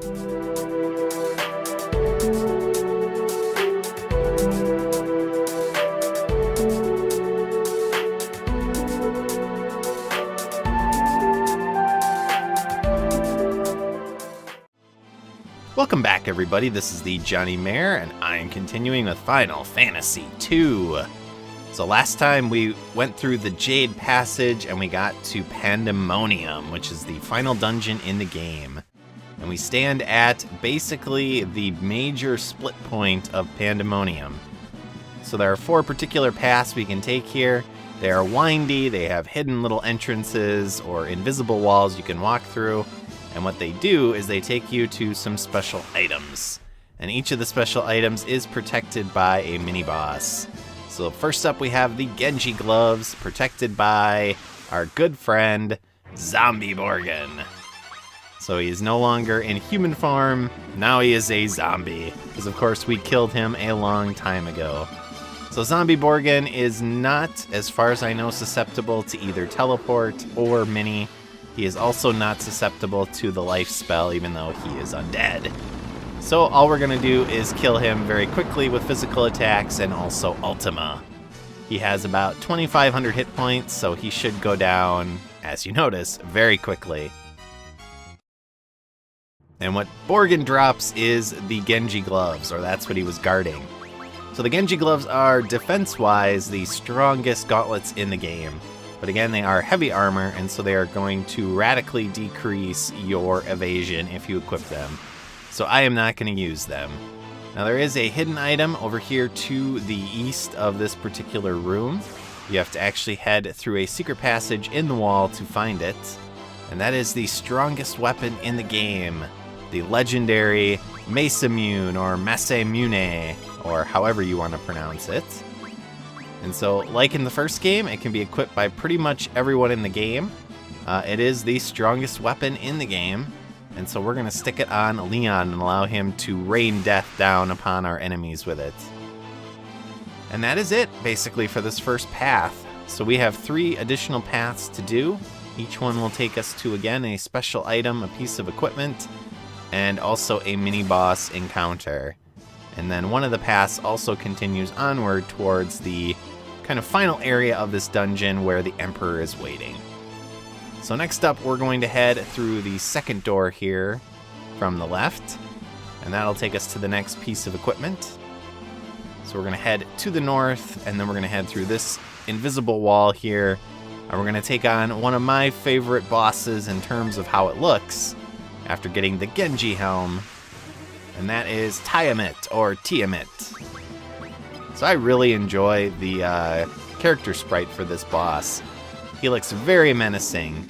Welcome back, everybody. This is the Johnny-Mare, and I am continuing with Final Fantasy II. So last time we went through the Jade Passage, and we got to Pandaemonium, which is the final dungeon in the game. And we stand at basically the major split point of Pandaemonium. So there are 4 particular paths we can take here. They are windy, they have hidden little entrances or invisible walls you can walk through. And what they do is they take you to some special items. And each of the special items is protected by a mini-boss. So first up we have the Genji gloves, protected by our good friend, Zombie Borgin. So he is no longer in human form, now he is a zombie. Because of course we killed him a long time ago. So Zombie Borgin is not, as far as I know, susceptible to either teleport or mini. He is also not susceptible to the life spell, even though he is undead. So all we're going to do is kill him very quickly with physical attacks and also Ultima. He has about 2,500 hit points, so he should go down, as you notice, very quickly. And what Borgin drops is the Genji gloves, or that's what he was guarding. So the Genji gloves are, defense-wise, the strongest gauntlets in the game. But again, they are heavy armor, and so they are going to radically decrease your evasion if you equip them. So I am not going to use them. Now there is a hidden item over here to the east of this particular room. You have to actually head through a secret passage in the wall to find it. And that is the strongest weapon in the game. The legendary Masamune, or Masamune, or however you want to pronounce it. And so, like in the first game, it can be equipped by pretty much everyone in the game. It is the strongest weapon in the game, and so we're going to stick it on Leon and allow him to rain death down upon our enemies with it. And that is it, basically, for this first path. So we have 3 additional paths to do. Each one will take us to, again, a special item, a piece of equipment, and also a mini-boss encounter. And then one of the paths also continues onward towards the kind of final area of this dungeon where the Emperor is waiting. So next up, we're going to head through the second door here from the left, and that'll take us to the next piece of equipment. So we're going to head to the north, and then we're going to head through this invisible wall here, and we're going to take on one of my favorite bosses in terms of how it looks after getting the Genji helm, and that is Tiamat, or Tiamat. So I really enjoy the character sprite for this boss. He looks very menacing.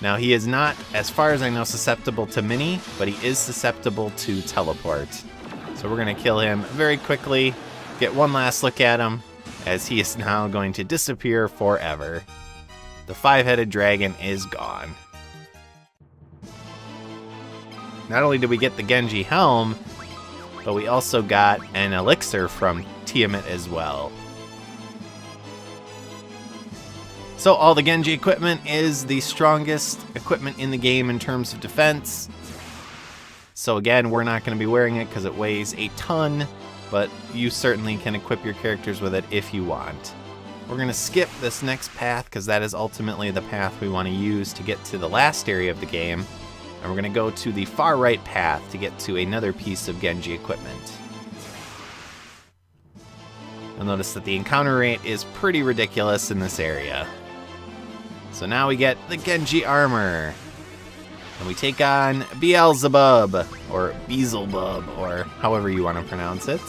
Now he is not, as far as I know, susceptible to mini, but he is susceptible to teleport. So we're going to kill him very quickly, get one last look at him, as he is now going to disappear forever. The 5-headed dragon is gone. Not only did we get the Genji helm, but we also got an elixir from Tiamat as well. So all the Genji equipment is the strongest equipment in the game in terms of defense. So again, we're not going to be wearing it because it weighs a ton, but you certainly can equip your characters with it if you want. We're going to skip this next path because that is ultimately the path we want to use to get to the last area of the game. And we're going to go to the far right path to get to another piece of Genji equipment. You'll notice that the encounter rate is pretty ridiculous in this area. So now we get the Genji armor. And we take on Beelzebub, or Beelzebub, or however you want to pronounce it.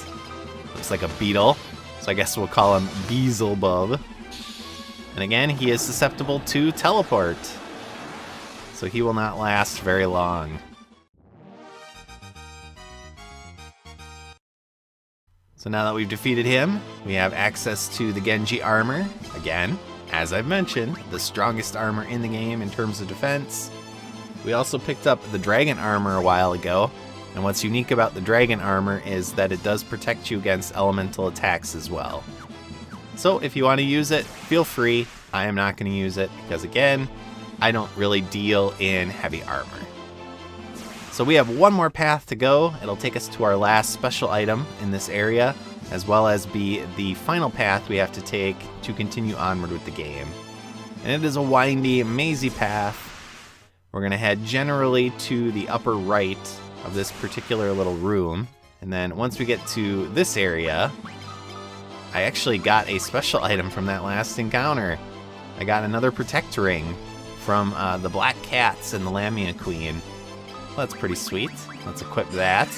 Looks like a beetle, so I guess we'll call him Beelzebub. And again, he is susceptible to teleport, so he will not last very long. So now that we've defeated him, we have access to the Genji armor. Again, as I've mentioned, the strongest armor in the game in terms of defense. We also picked up the dragon armor a while ago, and what's unique about the dragon armor is that it does protect you against elemental attacks as well. So if you want to use it, feel free. I am not going to use it because, again, I don't really deal in heavy armor. So we have one more path to go. It'll take us to our last special item in this area, as well as be the final path we have to take to continue onward with the game. And it is a windy, mazy path. We're going to head generally to the upper right of this particular little room. And then once we get to this area, I actually got a special item from that last encounter. I got another protect ring from the Black Cats and the Lamia Queen. Well, that's pretty sweet. Let's equip that.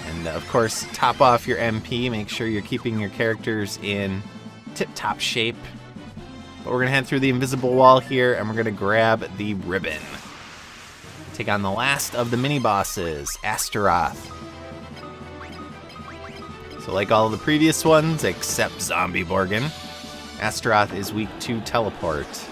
And of course, top off your MP. Make sure you're keeping your characters in tip-top shape. But we're going to head through the invisible wall here, and we're going to grab the ribbon. Take on the last of the mini-bosses, Astaroth. So like all of the previous ones, except Zombie Borgin, Astaroth is weak to teleport. So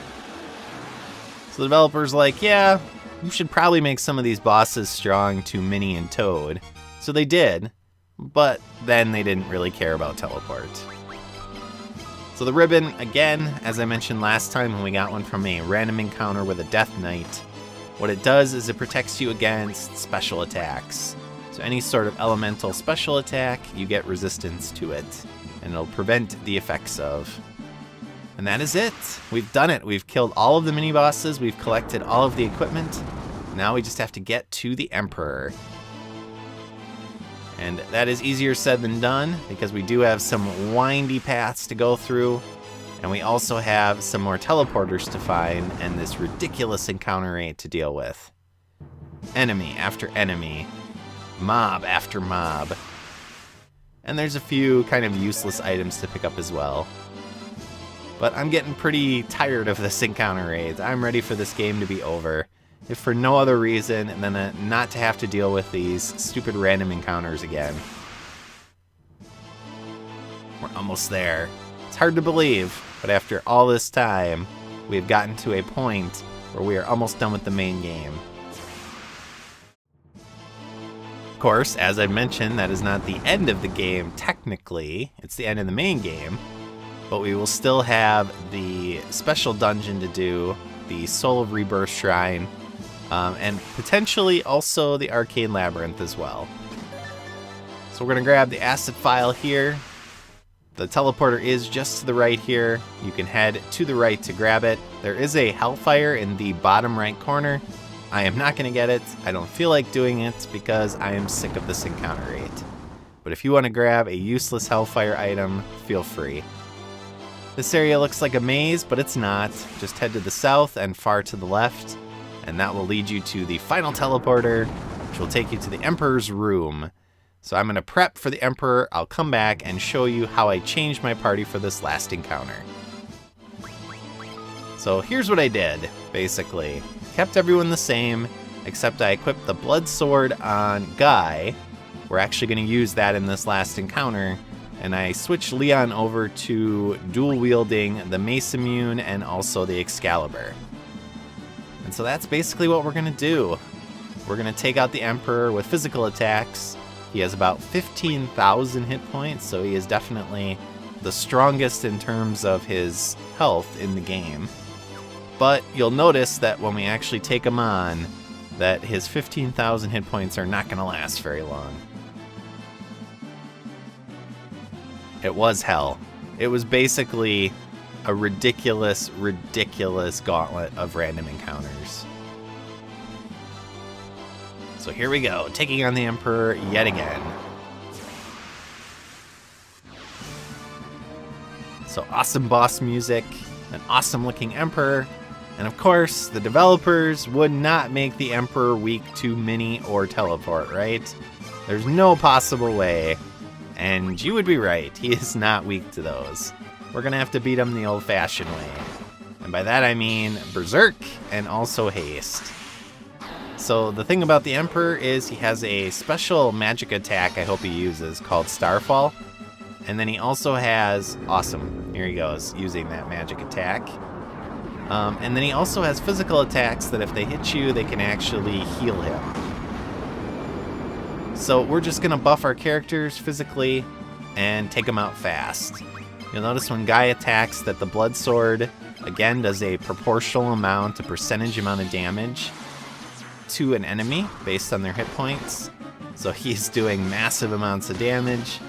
the developer's like, yeah, you should probably make some of these bosses strong to Minnie and Toad. So they did, but then they didn't really care about teleport. So the ribbon, again, as I mentioned last time when we got one from a random encounter with a Death Knight, what it does is it protects you against special attacks. So any sort of elemental special attack, you get resistance to it, and it'll prevent the effects of. And that is it. We've done it. We've killed all of the mini-bosses. We've collected all of the equipment. Now we just have to get to the Emperor. And that is easier said than done, because we do have some windy paths to go through, and we also have some more teleporters to find, and this ridiculous encounter rate to deal with. Enemy after enemy. Mob after mob. And there's a few kind of useless items to pick up as well. But I'm getting pretty tired of this encounter rate. I'm ready for this game to be over, if for no other reason than not to have to deal with these stupid random encounters again. We're almost there. It's hard to believe, but after all this time, we've gotten to a point where we are almost done with the main game. Of course, as I mentioned, that is not the end of the game technically. It's the end of the main game, but we will still have the special dungeon to do, the Soul of Rebirth Shrine, and potentially also the Arcane Labyrinth as well. So we're going to grab the asset file here. The teleporter is just to the right here. You can head to the right to grab it. There is a Hellfire in the bottom right corner. I am not going to get it. I don't feel like doing it because I am sick of this encounter rate. But if you want to grab a useless Hellfire item, feel free. This area looks like a maze, but it's not. Just head to the south and far to the left, and that will lead you to the final teleporter, which will take you to the Emperor's room. So I'm going to prep for the Emperor. I'll come back and show you how I changed my party for this last encounter. So here's what I did, basically. Kept everyone the same, except I equipped the Blood Sword on Guy. We're actually going to use that in this last encounter. And I switched Leon over to dual-wielding the Mace Immune and also the Excalibur. And so that's basically what we're going to do. We're going to take out the Emperor with physical attacks. He has about 15,000 hit points, so he is definitely the strongest in terms of his health in the game. But you'll notice that when we actually take him on, that his 15,000 hit points are not going to last very long. It was hell. It was basically a ridiculous, ridiculous gauntlet of random encounters. So here we go, taking on the Emperor yet again. So awesome boss music, an awesome looking Emperor, and of course, the developers would not make the Emperor weak to mini or teleport, right? There's no possible way. And you would be right, he is not weak to those. We're gonna have to beat him the old-fashioned way. And by that I mean Berserk and also Haste. So the thing about the Emperor is he has a special magic attack I hope he uses called Starfall. And then he also has, awesome, here he goes, using that magic attack. And then he also has physical attacks that if they hit you, they can actually heal him. So we're just going to buff our characters physically and take them out fast. You'll notice when Guy attacks that the Blood Sword, again, does a proportional amount, a percentage amount of damage. to an enemy based on their hit points. So he's doing massive amounts of damage.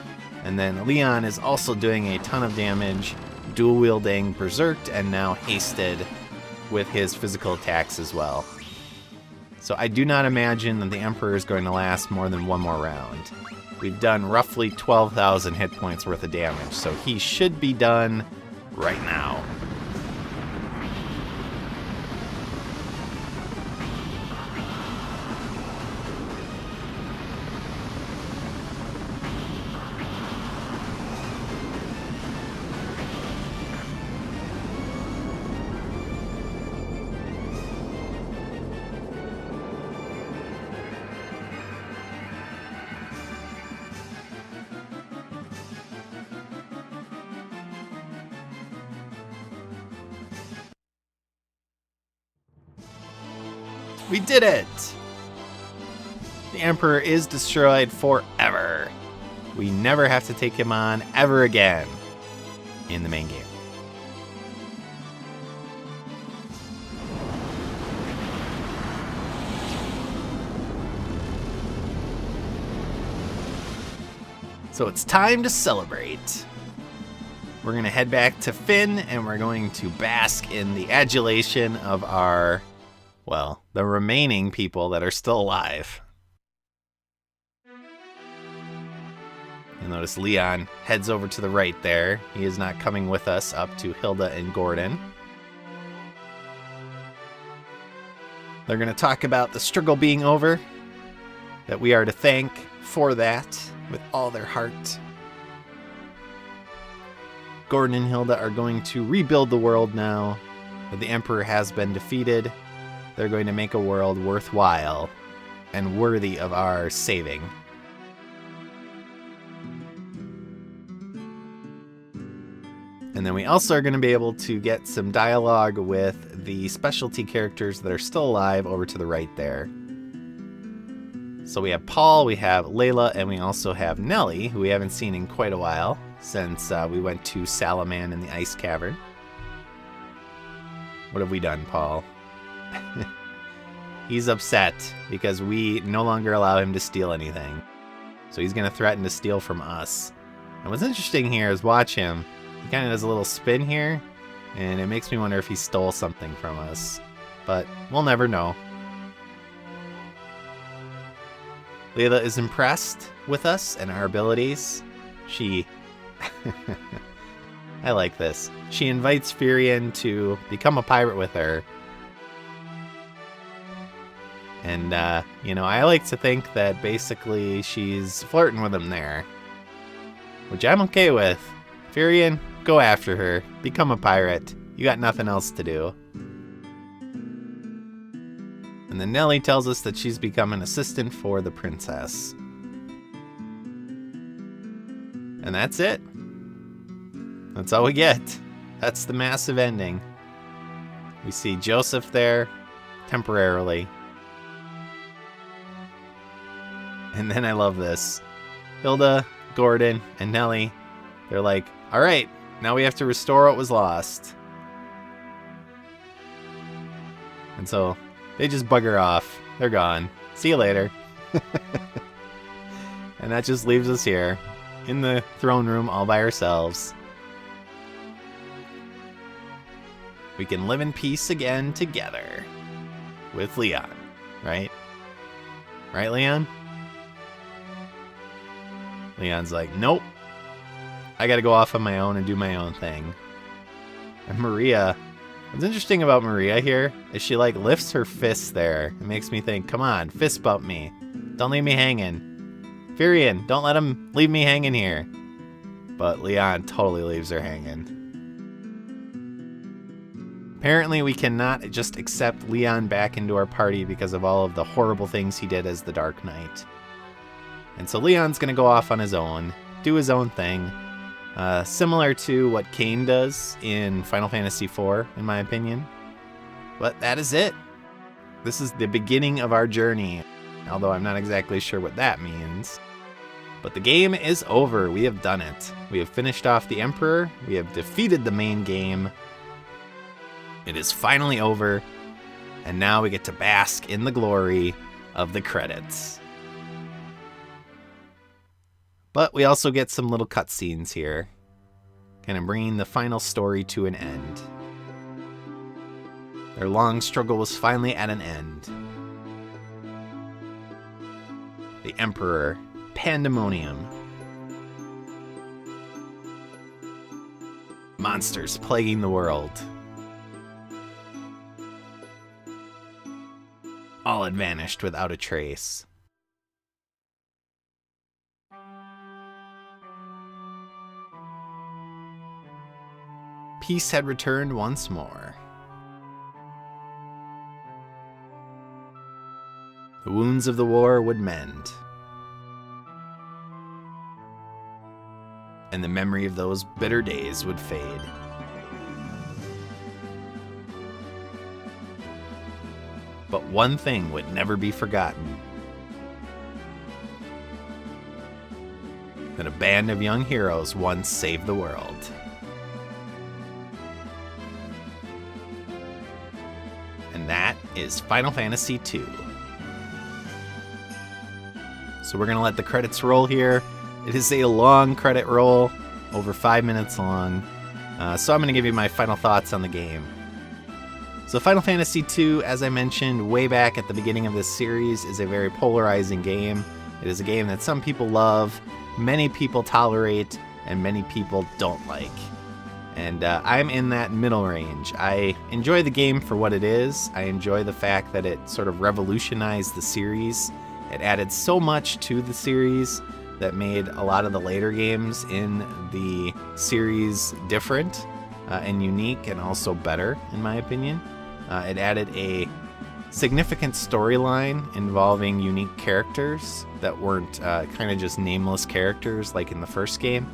And then Leon is also doing a ton of damage, dual wielding Berserked and now hasted with his physical attacks as well. So I do not imagine that the Emperor is going to last more than one more round. We've done roughly 12,000 hit points worth of damage, so he should be done right now. We did it! The Emperor is destroyed forever. We never have to take him on ever again in the main game. So it's time to celebrate. We're going to head back to Finn and we're going to bask in the adulation of our, well, the remaining people that are still alive. You'll notice Leon heads over to the right there. He is not coming with us up to Hilda and Gordon. They're going to talk about the struggle being over, that we are to thank for that with all their heart. Gordon and Hilda are going to rebuild the world now that the Emperor has been defeated. They're going to make a world worthwhile and worthy of our saving. And then we also are going to be able to get some dialogue with the specialty characters that are still alive over to the right there. So we have Paul, we have Layla, and we also have Nellie, who we haven't seen in quite a while since we went to Salaman in the Ice Cavern. What have we done, Paul? He's upset because we no longer allow him to steal anything. So he's going to threaten to steal from us. And what's interesting here is watch him. He kind of does a little spin here, and it makes me wonder if he stole something from us. But we'll never know. Layla is impressed with us and our abilities. She... I like this. She invites Firion to become a pirate with her. And, you know, I like to think that basically she's flirting with him there. Which I'm okay with. Firion, go after her. Become a pirate. You got nothing else to do. And then Nellie tells us that she's become an assistant for the princess. And that's it. That's all we get. That's the massive ending. We see Joseph there, temporarily. And then I love this. Hilda, Gordon, and Nellie, they're like, all right, now we have to restore what was lost. And so they just bugger off. They're gone. See you later. And that just leaves us here in the throne room all by ourselves. We can live in peace again together with Leon, right? Right, Leon? Leon's like, nope. I gotta go off on my own and do my own thing. And Maria, what's interesting about Maria here is she like lifts her fists there. It makes me think, come on, fist bump me. Don't leave me hanging. Firion, don't let him leave me hanging here. But Leon totally leaves her hanging. Apparently we cannot just accept Leon back into our party because of all of the horrible things he did as the Dark Knight. And so Leon's gonna go off on his own, do his own thing. Similar to what Kain does in Final Fantasy IV, in my opinion. But that is it. This is the beginning of our journey, although I'm not exactly sure what that means. But the game is over. We have done it. We have finished off the Emperor. We have defeated the main game. It is finally over. And now we get to bask in the glory of the credits. But we also get some little cutscenes here, kind of bringing the final story to an end. Their long struggle was finally at an end. The Emperor, Pandaemonium. Monsters plaguing the world. All had vanished without a trace. Peace had returned once more. The wounds of the war would mend, and the memory of those bitter days would fade. But one thing would never be forgotten: that a band of young heroes once saved the world. And that is Final Fantasy II. So we're going to let the credits roll here. It is a long credit roll, over 5 minutes long. So I'm going to give you my final thoughts on the game. So Final Fantasy II, as I mentioned way back at the beginning of this series, is a very polarizing game. It is a game that some people love, many people tolerate, and many people don't like. And I'm in that middle range. I enjoy the game for what it is. I enjoy the fact that it sort of revolutionized the series. It added so much to the series that made a lot of the later games in the series different and unique, and also better, in my opinion. It added a significant storyline involving unique characters that weren't kind of just nameless characters like in the first game.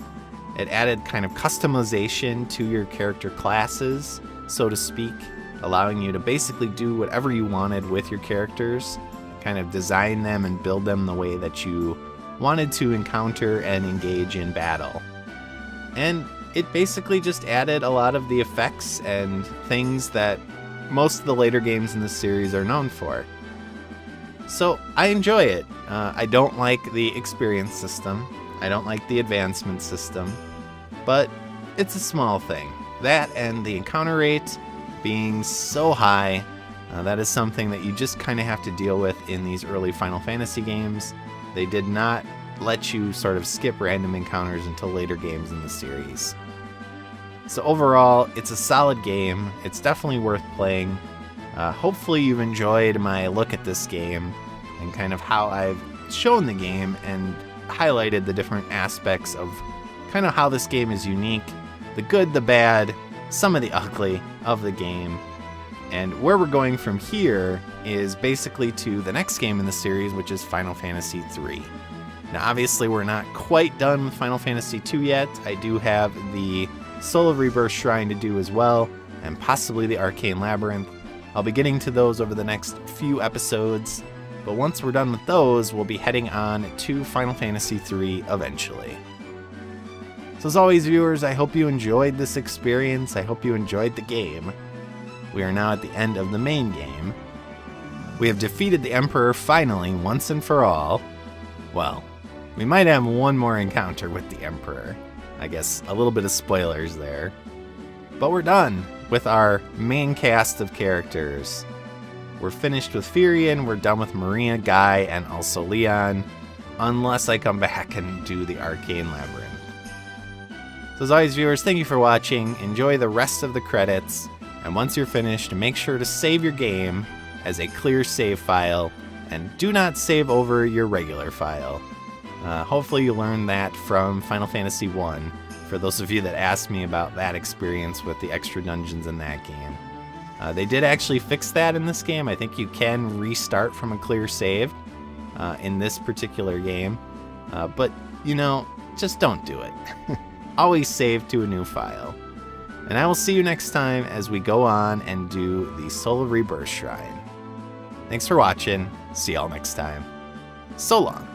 It added kind of customization to your character classes, so to speak, allowing you to basically do whatever you wanted with your characters, kind of design them and build them the way that you wanted to encounter and engage in battle. And it basically just added a lot of the effects and things that most of the later games in the series are known for. So I enjoy it. I don't like the experience system. I don't like the advancement system, but it's a small thing. That and the encounter rate being so high, that is something that you just kind of have to deal with in these early Final Fantasy games. They did not let you sort of skip random encounters until later games in the series. So overall, it's a solid game. It's definitely worth playing. Hopefully you've enjoyed my look at this game and kind of how I've shown the game and highlighted the different aspects of kind of how this game is unique, the good, the bad, some of the ugly of the game. And where we're going from here is basically to the next game in the series, which is Final Fantasy III. Now obviously we're not quite done with Final Fantasy II yet. I do have the Soul of Rebirth Shrine to do as well, and possibly the Arcane Labyrinth. I'll be getting to those over the next few episodes, but once we're done with those, we'll be heading on to Final Fantasy III eventually. So as always, viewers, I hope you enjoyed this experience. I hope you enjoyed the game. We are now at the end of the main game. We have defeated the Emperor finally, once and for all. Well, we might have one more encounter with the Emperor. I guess a little bit of spoilers there. But we're done with our main cast of characters. We're finished with Firion, we're done with Maria, Guy, and also Leon, unless I come back and do the Arcane Labyrinth. So as always, viewers, thank you for watching. Enjoy the rest of the credits, and once you're finished, make sure to save your game as a clear save file, and do not save over your regular file. Hopefully you learned that from Final Fantasy I, for those of you that asked me about that experience with the extra dungeons in that game. They did actually fix that in this game. I think you can restart from a clear save in this particular game. But, you know, just don't do it. Always save to a new file. And I will see you next time as we go on and do the Soul of Rebirth Shrine. Thanks for watching. See y'all next time. So long.